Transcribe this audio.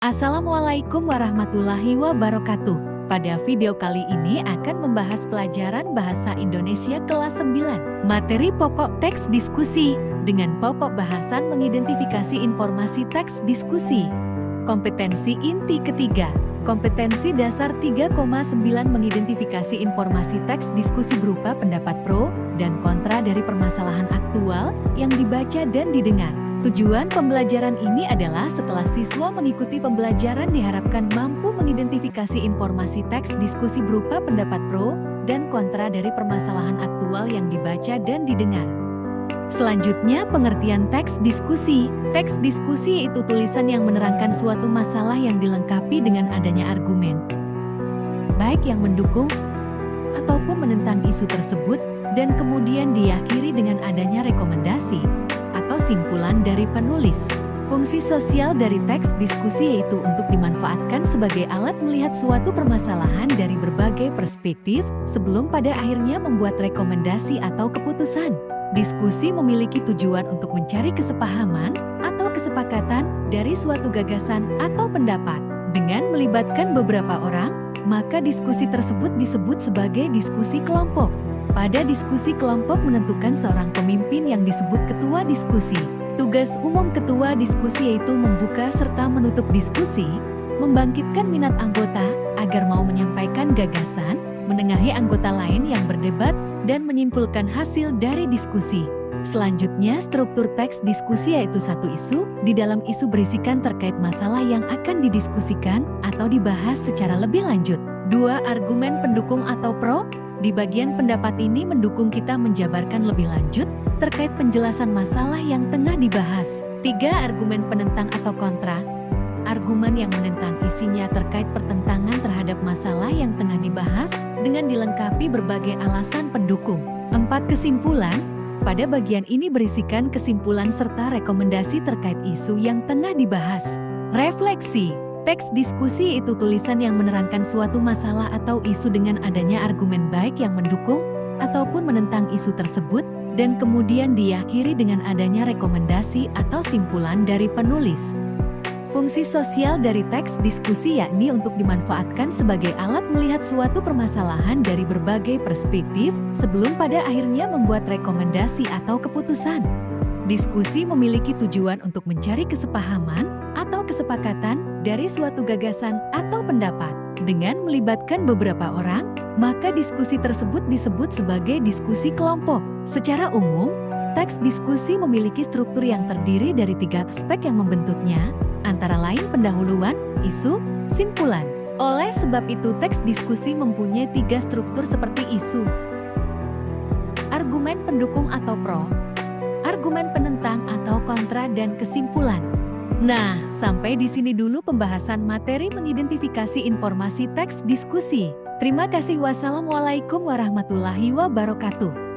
Assalamualaikum warahmatullahi wabarakatuh. Pada video kali ini akan membahas pelajaran Bahasa Indonesia kelas 9. Materi pokok teks diskusi dengan pokok bahasan mengidentifikasi informasi teks diskusi. Kompetensi inti ketiga. Kompetensi dasar 3,9 mengidentifikasi informasi teks diskusi berupa pendapat pro dan kontra dari permasalahan aktual yang dibaca dan didengar. Tujuan pembelajaran ini adalah setelah siswa mengikuti pembelajaran diharapkan mampu mengidentifikasi informasi teks diskusi berupa pendapat pro dan kontra dari permasalahan aktual yang dibaca dan didengar. Selanjutnya, pengertian teks diskusi. Teks diskusi yaitu tulisan yang menerangkan suatu masalah yang dilengkapi dengan adanya argumen, baik yang mendukung ataupun menentang isu tersebut, dan kemudian diakhiri dengan adanya rekomendasi atau simpulan dari penulis. Fungsi sosial dari teks diskusi yaitu untuk dimanfaatkan sebagai alat melihat suatu permasalahan dari berbagai perspektif sebelum pada akhirnya membuat rekomendasi atau keputusan. Diskusi memiliki tujuan untuk mencari kesepahaman atau kesepakatan dari suatu gagasan atau pendapat. Dengan melibatkan beberapa orang, maka diskusi tersebut disebut sebagai diskusi kelompok. Pada diskusi kelompok menentukan seorang pemimpin yang disebut ketua diskusi. Tugas umum ketua diskusi yaitu membuka serta menutup diskusi, membangkitkan minat anggota agar mau menyampaikan gagasan, menengahi anggota lain yang berdebat, dan menyimpulkan hasil dari diskusi. Selanjutnya, struktur teks diskusi yaitu satu isu. Di dalam isu berisikan terkait masalah yang akan didiskusikan atau dibahas secara lebih lanjut. 2. Argumen pendukung atau pro. Di bagian pendapat ini mendukung kita menjabarkan lebih lanjut terkait penjelasan masalah yang tengah dibahas. 3. Argumen penentang atau kontra. Argumen yang menentang isinya terkait pertentangan terhadap masalah yang tengah dibahas dengan dilengkapi berbagai alasan pendukung. 4. Kesimpulan. Pada bagian ini berisikan kesimpulan serta rekomendasi terkait isu yang tengah dibahas. Refleksi. Teks diskusi itu tulisan yang menerangkan suatu masalah atau isu dengan adanya argumen baik yang mendukung ataupun menentang isu tersebut, dan kemudian diakhiri dengan adanya rekomendasi atau simpulan dari penulis. Fungsi sosial dari teks diskusi yakni untuk dimanfaatkan sebagai alat melihat suatu permasalahan dari berbagai perspektif sebelum pada akhirnya membuat rekomendasi atau keputusan. Diskusi memiliki tujuan untuk mencari kesepahaman atau kesepakatan dari suatu gagasan atau pendapat. Dengan melibatkan beberapa orang, maka diskusi tersebut disebut sebagai diskusi kelompok. Secara umum, teks diskusi memiliki struktur yang terdiri dari 3 aspek yang membentuknya, antara lain pendahuluan, isu, simpulan. Oleh sebab itu, teks diskusi mempunyai 3 struktur seperti isu, argumen pendukung atau pro, argumen penentang atau kontra, dan kesimpulan. Nah, sampai di sini dulu pembahasan materi mengidentifikasi informasi teks diskusi. Terima kasih. Wassalamualaikum warahmatullahi wabarakatuh.